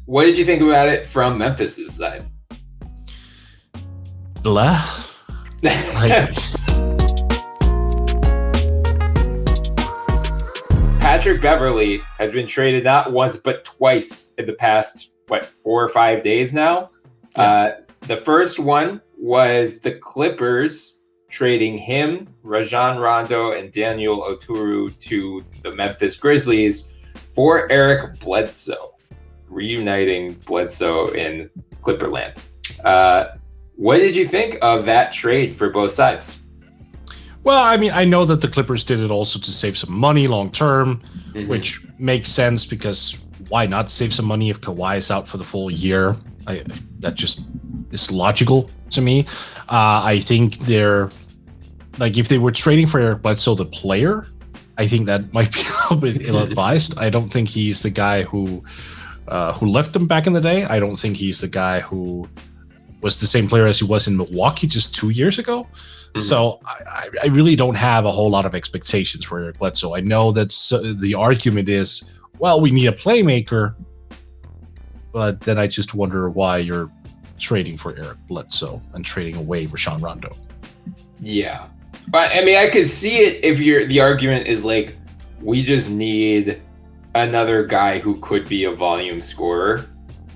What did you think about it from Memphis's side? Blah. Like, Patrick Beverley has been traded not once but twice in the past 4 or 5 days now. Yeah. The first one was the Clippers trading him, Rajon Rondo, and Daniel Oturu to the Memphis Grizzlies for Eric Bledsoe, reuniting Bledsoe in Clipperland. What did you think of that trade for both sides? well, I mean, I know that the Clippers did it also to save some money long term, which makes sense because why not save some money if Kawhi is out for the full year? That just is logical to me. I think they're like, if they were trading for Eric Bledsoe, the player, I think that might be a little bit ill-advised. I don't think he's the guy who left them back in the day. I don't think he's the guy who was the same player as he was in Milwaukee just 2 years ago. So I really don't have a whole lot of expectations for Eric Bledsoe. I know that the argument is, well, we need a playmaker, but then I just wonder why you're trading for Eric Bledsoe and trading away Rajon Rondo. Yeah. But I mean, I could see it if the argument is like, we just need another guy who could be a volume scorer.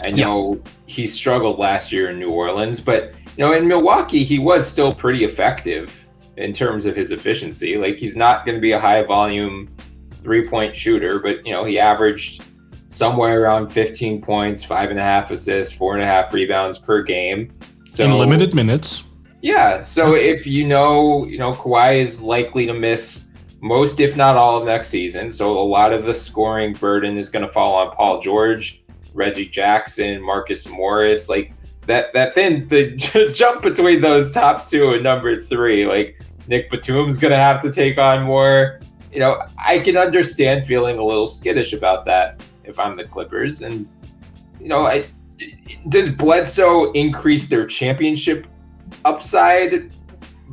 I know he struggled last year in New Orleans, but in Milwaukee, he was still pretty effective in terms of his efficiency. Like, he's not going to be a high volume 3-point shooter, but he averaged somewhere around 15 points, 5.5 assists, 4.5 rebounds per game. So in limited minutes. Yeah. So if Kawhi is likely to miss most, if not all, of next season. So a lot of the scoring burden is going to fall on Paul George, Reggie Jackson, Marcus Morris. Like, the jump between those top two and number three, like Nick Batum's going to have to take on more. I can understand feeling a little skittish about that if I'm the Clippers. And, does Bledsoe increase their championship upside?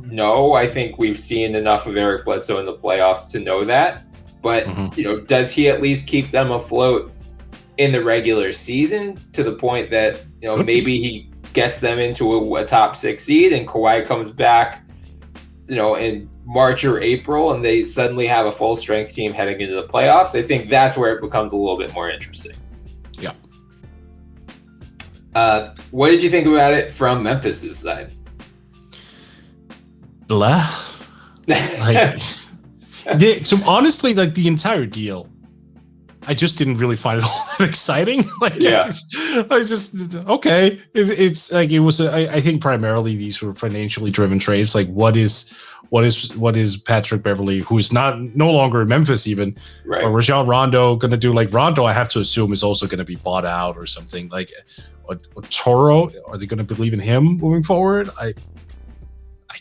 No, I think we've seen enough of Eric Bledsoe in the playoffs to know that. But, does he at least keep them afloat in the regular season to the point that, maybe he gets them into a top 6 seed and Kawhi comes back, in March or April and they suddenly have a full strength team heading into the playoffs? I think that's where it becomes a little bit more interesting. Yeah. What did you think about it from Memphis's side? Blah. So honestly, like, the entire deal, I just didn't really find it all that exciting. I was just okay. It's like, it was. I think primarily these were financially driven trades. Like, what is Patrick Beverley, who is no longer in Memphis even, right, or Rajon Rondo going to do? Like, Rondo, I have to assume, is also going to be bought out or something. Like, Toro, are they going to believe in him moving forward? I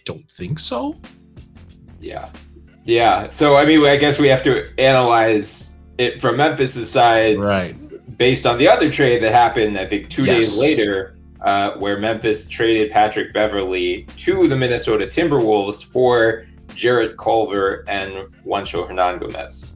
don't think so. Yeah. So I mean, I guess we have to analyze it from Memphis's side, right? Based on the other trade that happened, I think 2 days later, where Memphis traded Patrick Beverley to the Minnesota Timberwolves for Jarrett Culver and Juancho Hernangomez.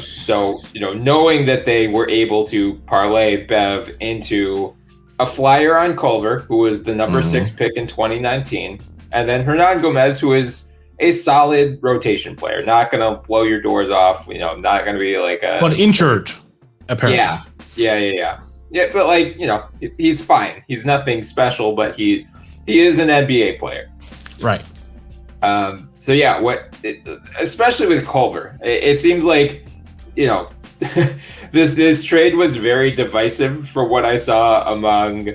So, knowing that they were able to parlay Bev into a flyer on Culver, who was the number 6 pick in 2019, and then Hernangomez, who is a solid rotation player, not going to blow your doors off, not going to be like a... But injured, apparently. Yeah, but like, he's fine. He's nothing special, but he is an NBA player. Right. So yeah, especially with Culver, it seems like, this trade was very divisive for what I saw among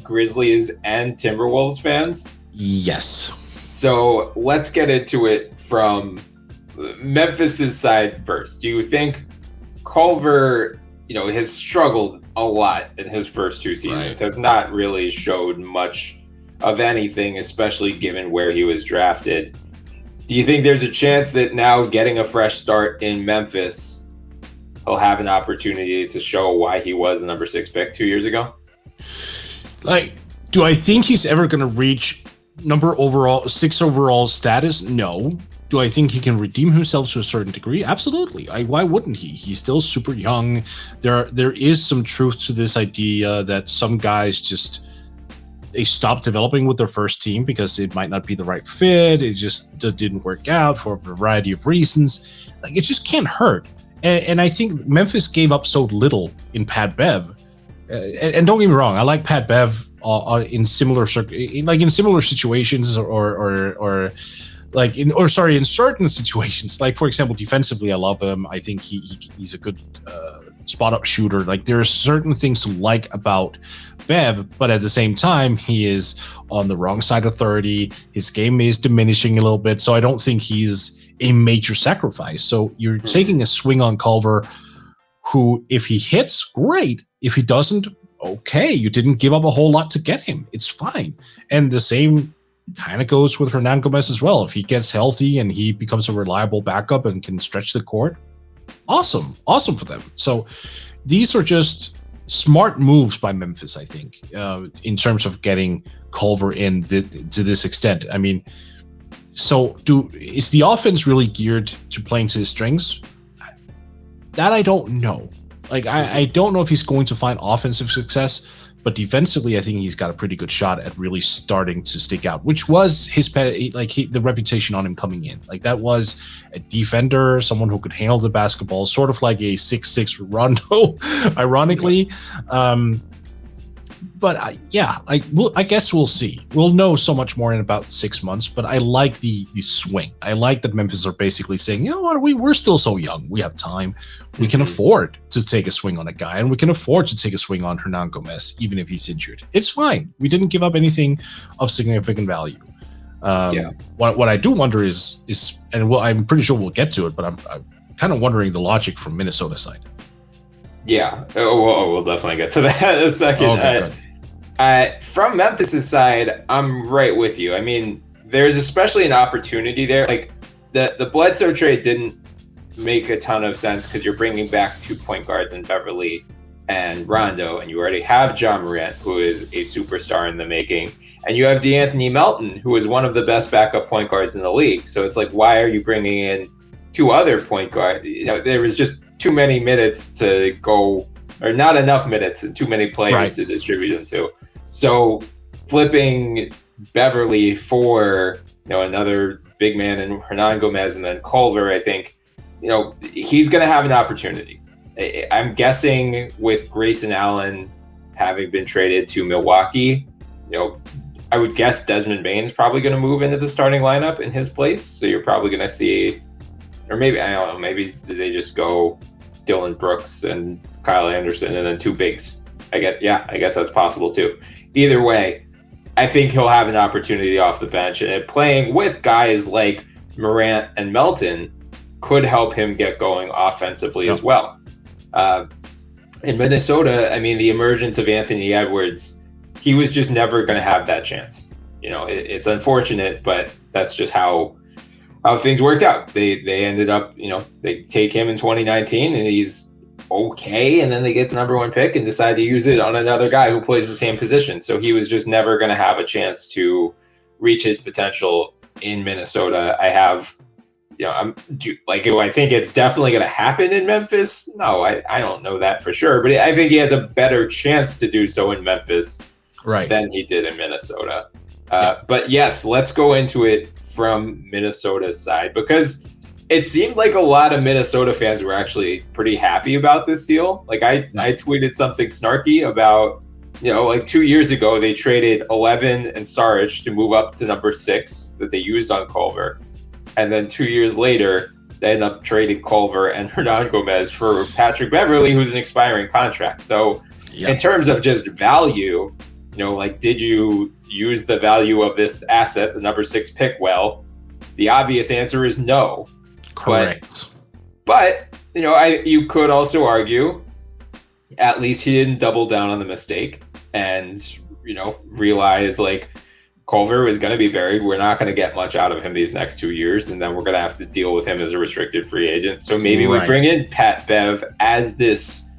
Grizzlies and Timberwolves fans. Yes. So let's get into it from Memphis's side first. Do you think Culver, has struggled a lot in his first 2 seasons, right, has not really showed much of anything, especially given where he was drafted? Do you think there's a chance that now getting a fresh start in Memphis, he'll have an opportunity to show why he was the number 6 pick 2 years ago? Like, do I think he's ever going to reach 6 overall status? No. Do I think he can redeem himself to a certain degree? Absolutely. Why wouldn't he? He's still super young. There is some truth to this idea that some guys just they stop developing with their first team because it might not be the right fit. It just didn't work out for a variety of reasons. Like, it just can't hurt. And I think Memphis gave up so little in Pat Bev. And don't get me wrong, I like Pat Bev in similar situations in certain situations. Like, for example, defensively, I love him. I think he's a good spot up shooter. Like, there are certain things to like about Bev, but at the same time, he is on the wrong side of 30. His game is diminishing a little bit, so I don't think he's a major sacrifice. So you're taking a swing on Culver, who, if he hits, great. If he doesn't, okay, you didn't give up a whole lot to get him. It's fine. And the same kind of goes with Hernan Gomez as well. If he gets healthy and he becomes a reliable backup and can stretch the court, awesome for them. So these are just smart moves by Memphis, I think, in terms of getting Culver in to this extent. I mean, so is the offense really geared to playing to his strengths? That I don't know. Like, I don't know if he's going to find offensive success, but defensively, I think he's got a pretty good shot at really starting to stick out, which was the reputation on him coming in. Like, that was a defender, someone who could handle the basketball, sort of like a 6'6" Rondo, ironically. But I guess we'll see. We'll know so much more in about 6 months, but I like the swing. I like that Memphis are basically saying, you know what, we're still so young. We have time. We can afford to take a swing on a guy, and we can afford to take a swing on Hernan Gomez, even if he's injured. It's fine. We didn't give up anything of significant value. What I do wonder is, and I'm pretty sure we'll get to it, but I'm kind of wondering the logic from Minnesota side. Yeah, we'll definitely get to that in a second. Okay, from Memphis' side, I'm right with you. I mean, there's especially an opportunity there. Like, the Bledsoe trade didn't make a ton of sense because you're bringing back 2 point guards in Beverley and Rondo, and you already have John Morant, who is a superstar in the making, and you have DeAnthony Melton, who is one of the best backup point guards in the league. So it's like, why are you bringing in 2 other point guards? You know, there was just too many minutes to go, or not enough minutes and too many players to distribute them to. So flipping Beverley for, another big man in Hernan Gomez and then Culver, I think, he's going to have an opportunity. I'm guessing with Grayson Allen having been traded to Milwaukee, I would guess Desmond Bane's probably going to move into the starting lineup in his place. So you're probably going to see, or maybe, I don't know, maybe they just go Dylan Brooks and Kyle Anderson and then 2 bigs. I guess that's possible too. Either way, I think he'll have an opportunity off the bench, and playing with guys like Morant and Melton could help him get going offensively as well. In Minnesota, I mean, the emergence of Anthony Edwards, he was just never going to have that chance. It's unfortunate, but that's just how things worked out. They ended up, they take him in 2019 and he's okay, and then they get the number 1 pick and decide to use it on another guy who plays the same position. So he was just never going to have a chance to reach his potential in Minnesota. Do I think it's definitely going to happen in Memphis? No, I don't know that for sure, but I think he has a better chance to do so in Memphis than he did in Minnesota. But yes, let's go into it from Minnesota's side, because it seemed like a lot of Minnesota fans were actually pretty happy about this deal. Like, I tweeted something snarky about, 2 years ago, they traded 11 and Saric to move up to number 6 that they used on Culver. And then 2 years later, they end up trading Culver and Hernan Gomez for Patrick Beverley, who's an expiring contract. So in terms of just value, did you use the value of this asset, the number 6 pick, well? The obvious answer is no. Correct. But you could also argue, at least he didn't double down on the mistake and, realize, like, Culver is going to be buried. We're not going to get much out of him these next 2 years, and then we're going to have to deal with him as a restricted free agent. So maybe we bring in Pat Bev as this,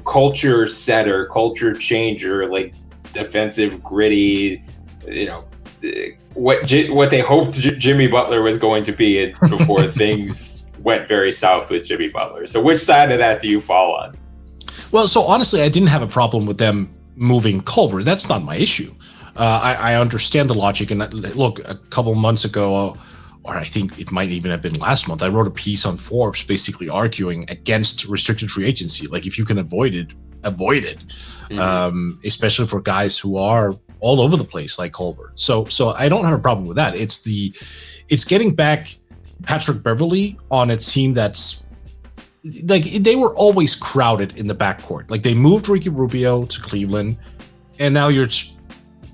culture setter, culture changer, like defensive, gritty, what they hoped Jimmy Butler was going to be before things went very south with Jimmy Butler. So which side of that do you fall on? Well, so honestly, I didn't have a problem with them moving Culver. That's not my issue. I understand the logic. And look, a couple months ago, or I think it might even have been last month, I wrote a piece on Forbes basically arguing against restricted free agency. Like, if you can avoid it, avoid it. Mm-hmm. Especially for guys who are all over the place like Culver. So I don't have a problem with that. It's getting back Patrick Beverley on a team that's like, they were always crowded in the backcourt. Like, they moved Ricky Rubio to Cleveland, and now you're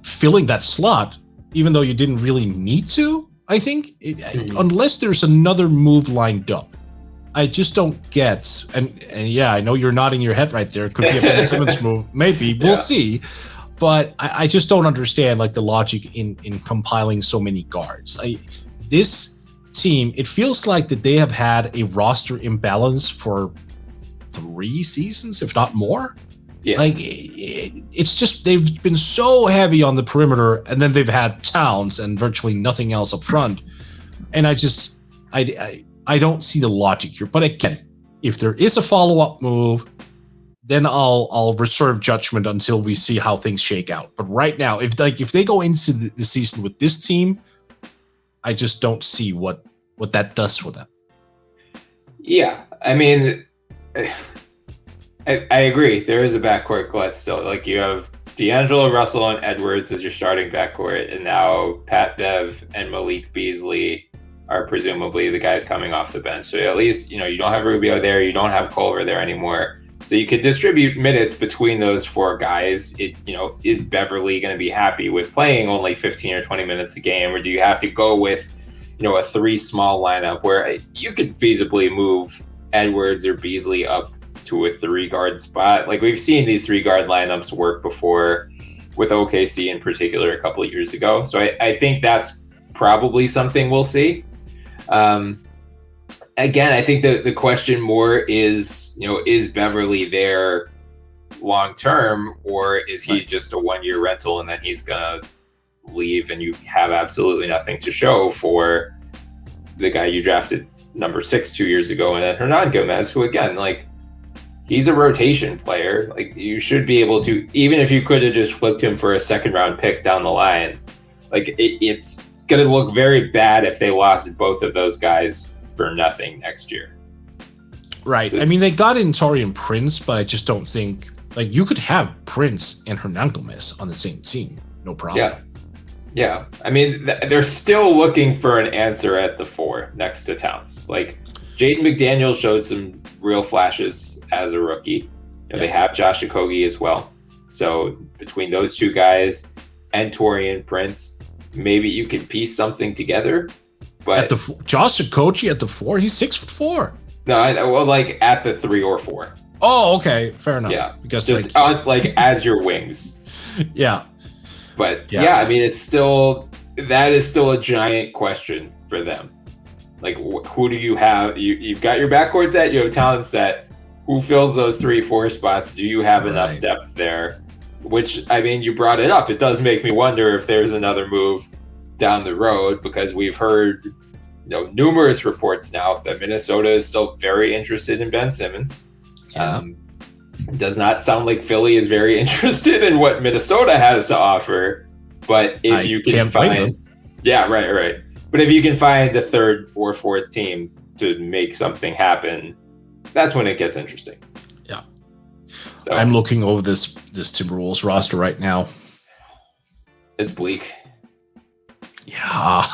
filling that slot, even though you didn't really need to. I think unless there's another move lined up, I just don't get. And yeah, I know you're nodding your head right there. It could be a Ben Simmons move, maybe. We'll see. But I just don't understand like the logic in compiling so many guards. This team, it feels like that they have had a roster imbalance for 3 seasons, if not more. Yeah. Like, it's just they've been so heavy on the perimeter, and then they've had Towns and virtually nothing else up front. And I don't see the logic here. But again, if there is a follow-up move, then I'll reserve judgment until we see how things shake out. But right now, if they go into the season with this team, I just don't see what that does for them. Yeah, I mean, I agree. There is a backcourt glut still. Like, you have D'Angelo Russell and Edwards as your starting backcourt, and now Pat Bev and Malik Beasley are presumably the guys coming off the bench. So at least, you don't have Rubio there, you don't have Culver there anymore. So you could distribute minutes between those 4 guys. Is Beverley going to be happy with playing only 15 or 20 minutes a game, or do you have to go with, a 3 small lineup where you could feasibly move Edwards or Beasley up to a 3-guard spot? Like, we've seen these 3-guard lineups work before with OKC in particular a couple of years ago. So I think that's probably something we'll see. Again, I think the question more is, is Beverley there long term, or is he just a 1-year rental and then he's gonna leave and you have absolutely nothing to show for the guy you drafted number 6 2 years ago, and then Hernan Gomez, who again, like, he's a rotation player. Like, you should be able to, even if you could have just flipped him for a 2nd-round pick down the line, like, it's going to look very bad if they lost both of those guys for nothing next year. Right. So, I mean, they got in Taurean Prince, but I just don't think, like, you could have Prince and Hernan Gomez on the same team. No problem. Yeah. I mean, they're still looking for an answer at the 4 next to Towns. Like, Jaden McDaniels showed some real flashes as a rookie. They have Josh Okogie as well. So between those 2 guys and Taurean Prince, maybe you can piece something together. But Josh Okogie at the 4, he's 6'4". No, like at the 3 or 4. Oh, okay, fair enough. Yeah, because just like as your wings. Yeah. But yeah, I mean, that is still a giant question for them. Like, who do you have? You've got your backcourt set, you have talent set. Who fills those 3-4 spots? Do you have enough depth there? Which, I mean, you brought it up. It does make me wonder if there's another move down the road, because we've heard numerous reports now that Minnesota is still very interested in Ben Simmons. Yeah. It does not sound like Philly is very interested in what Minnesota has to offer, but if you can find, right. But if you can find the 3rd or 4th team to make something happen, that's when it gets interesting. Yeah. So I'm looking over this Timberwolves roster right now. It's bleak. Yeah.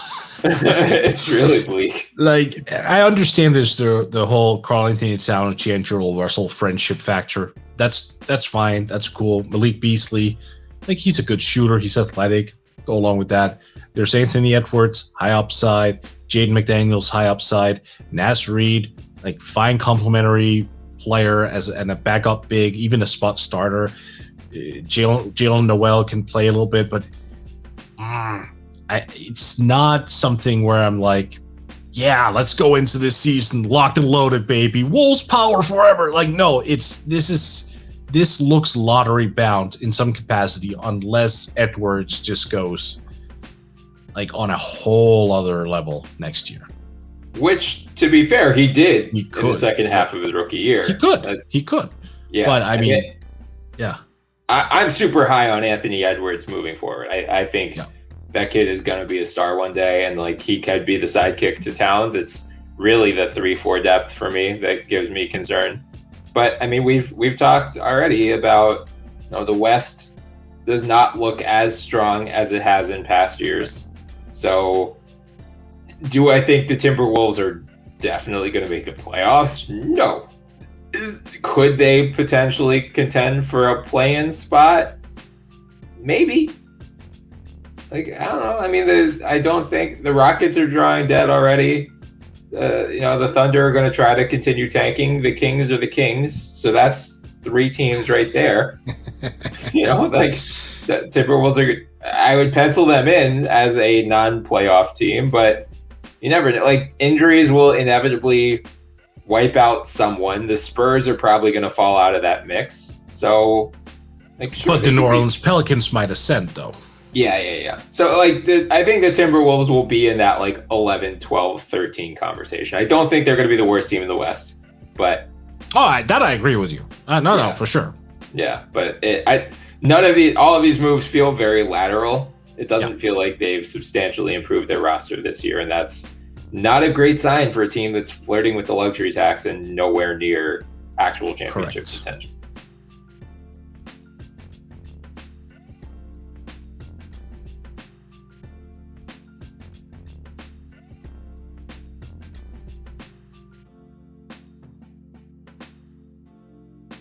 It's really bleak. Like, I understand there's the whole Karl-Anthony Towns, D'Angelo Russell friendship factor. That's fine. That's cool. Malik Beasley, like, he's a good shooter. He's athletic. Go along with that. There's Anthony Edwards, high upside. Jaden McDaniels, high upside. Naz Reid, like, fine complementary player and a backup big, even a spot starter. Jalen Noel can play a little bit, but it's not something where I'm like, yeah, let's go into this season locked and loaded, baby. Wolves power forever. Like, no, this looks lottery bound in some capacity, unless Edwards just goes like on a whole other level next year. Which, to be fair, he did He in could. the second half of his rookie year. He could. Yeah. But I mean, yeah. I'm super high on Anthony Edwards moving forward. I think that kid is going to be a star one day, and like he could be the sidekick to Towns. It's really the 3-4 depth for me that gives me concern. But I mean, we've talked already about, you know, the West does not look as strong as it has in past years. So do I think the Timberwolves are definitely going to make the playoffs? No. Could they potentially contend for a play-in spot? Maybe. Like, I don't know. I mean, I don't think the Rockets are drawing dead already. You know, the Thunder are going to try to continue tanking. The Kings are the Kings. So that's 3 teams right there. You know, like the Timberwolves are, I would pencil them in as a non-playoff team, but you never know. Like, injuries will inevitably wipe out someone. The Spurs are probably going to fall out of that mix. So, like, sure, but the New Orleans Pelicans might ascend, though. Yeah. So, like, I think the Timberwolves will be in that, like, 11, 12, 13 conversation. I don't think they're going to be the worst team in the West, but... Oh, that I agree with you. No, for sure. Yeah, but all of these moves feel very lateral. It doesn't feel like they've substantially improved their roster this year, and that's not a great sign for a team that's flirting with the luxury tax and nowhere near actual championship potential.